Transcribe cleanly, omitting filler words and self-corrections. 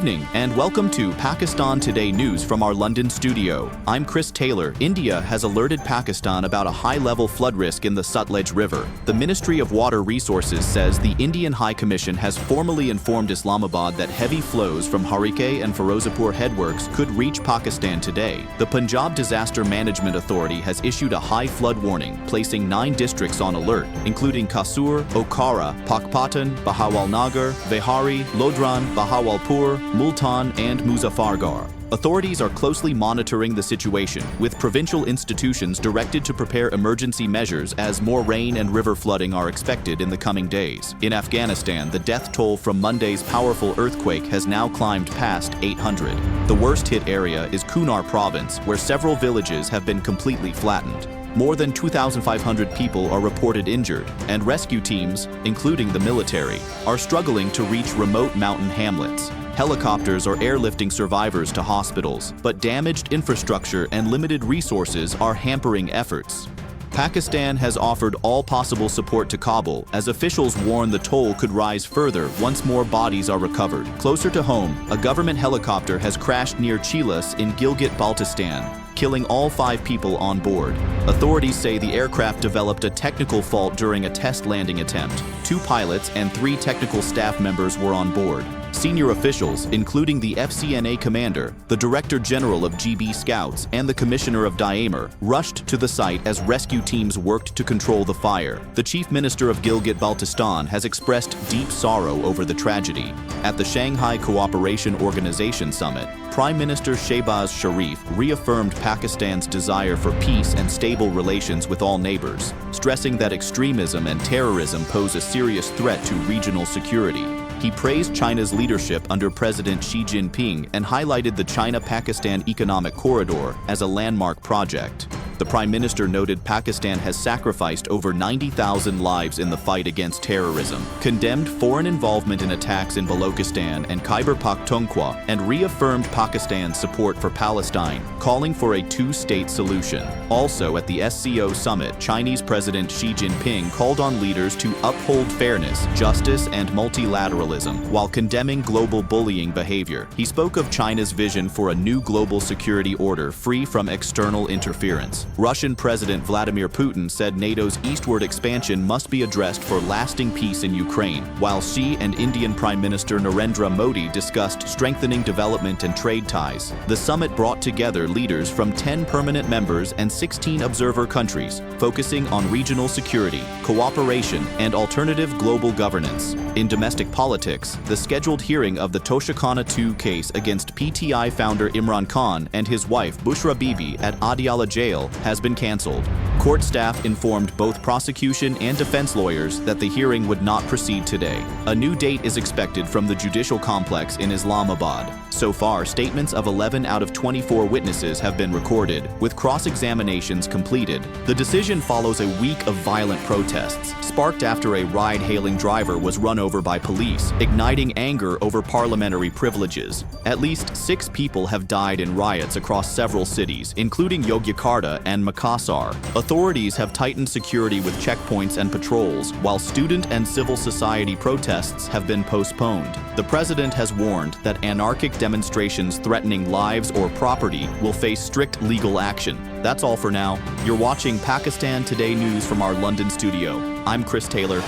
evening, and welcome to Pakistan Today News from our London studio. I'm Chris Taylor. India has alerted Pakistan about a high-level flood risk in the Sutlej River. The Ministry of Water Resources says the Indian High Commission has formally informed Islamabad that heavy flows from Harike and Firozapur headworks could reach Pakistan today. The Punjab Disaster Management Authority has issued a high flood warning, placing 9 districts on alert, including Kasur, Okara, Pakpatan, Bahawalnagar, Vehari, Lodran, Bahawalpur, Multan, and Muzaffargarh. Authorities are closely monitoring the situation, with provincial institutions directed to prepare emergency measures as more rain and river flooding are expected in the coming days. In Afghanistan, the death toll from Monday's powerful earthquake has now climbed past 800. The worst-hit area is Kunar province, where several villages have been completely flattened. More than 2,500 people are reported injured, and rescue teams, including the military, are struggling to reach remote mountain hamlets. Helicopters are airlifting survivors to hospitals, but damaged infrastructure and limited resources are hampering efforts. Pakistan has offered all possible support to Kabul, as officials warn the toll could rise further once more bodies are recovered. Closer to home, a government helicopter has crashed near Chilas in Gilgit-Baltistan, killing all 5 people on board. Authorities say the aircraft developed a technical fault during a test landing attempt. 2 pilots and 3 technical staff members were on board. Senior officials, including the FCNA commander, the Director General of GB Scouts, and the Commissioner of Diamer, rushed to the site as rescue teams worked to control the fire. The Chief Minister of Gilgit-Baltistan has expressed deep sorrow over the tragedy. At the Shanghai Cooperation Organization Summit, Prime Minister Shehbaz Sharif reaffirmed Pakistan's desire for peace and stable relations with all neighbors, stressing that extremism and terrorism pose a serious threat to regional security. He praised China's leadership under President Xi Jinping and highlighted the China-Pakistan Economic Corridor as a landmark project. The Prime Minister noted Pakistan has sacrificed over 90,000 lives in the fight against terrorism, condemned foreign involvement in attacks in Balochistan and Khyber Pakhtunkhwa, and reaffirmed Pakistan's support for Palestine, calling for a 2-state solution. Also at the SCO summit, Chinese President Xi Jinping called on leaders to uphold fairness, justice, and multilateralism, while condemning global bullying behavior. He spoke of China's vision for a new global security order free from external interference. Russian President Vladimir Putin said NATO's eastward expansion must be addressed for lasting peace in Ukraine, while Xi and Indian Prime Minister Narendra Modi discussed strengthening development and trade ties. The summit brought together leaders from 10 permanent members and 16 observer countries, focusing on regional security, cooperation, and alternative global governance. In domestic politics, the scheduled hearing of the Toshikhana II case against PTI founder Imran Khan and his wife Bushra Bibi at Adiala Jail has been cancelled. Court staff informed both prosecution and defense lawyers that the hearing would not proceed today. A new date is expected from the judicial complex in Islamabad. So far, statements of 11 out of 24 witnesses have been recorded, with cross-examinations completed. The decision follows a week of violent protests, sparked after a ride-hailing driver was run over by police, igniting anger over parliamentary privileges. At least 6 people have died in riots across several cities, including Yogyakarta and Makassar. Authorities have tightened security with checkpoints and patrols, while student and civil society protests have been postponed. The president has warned that anarchic demonstrations threatening lives or property will face strict legal action. That's all for now. You're watching Pakistan Today News from our London studio. I'm Chris Taylor.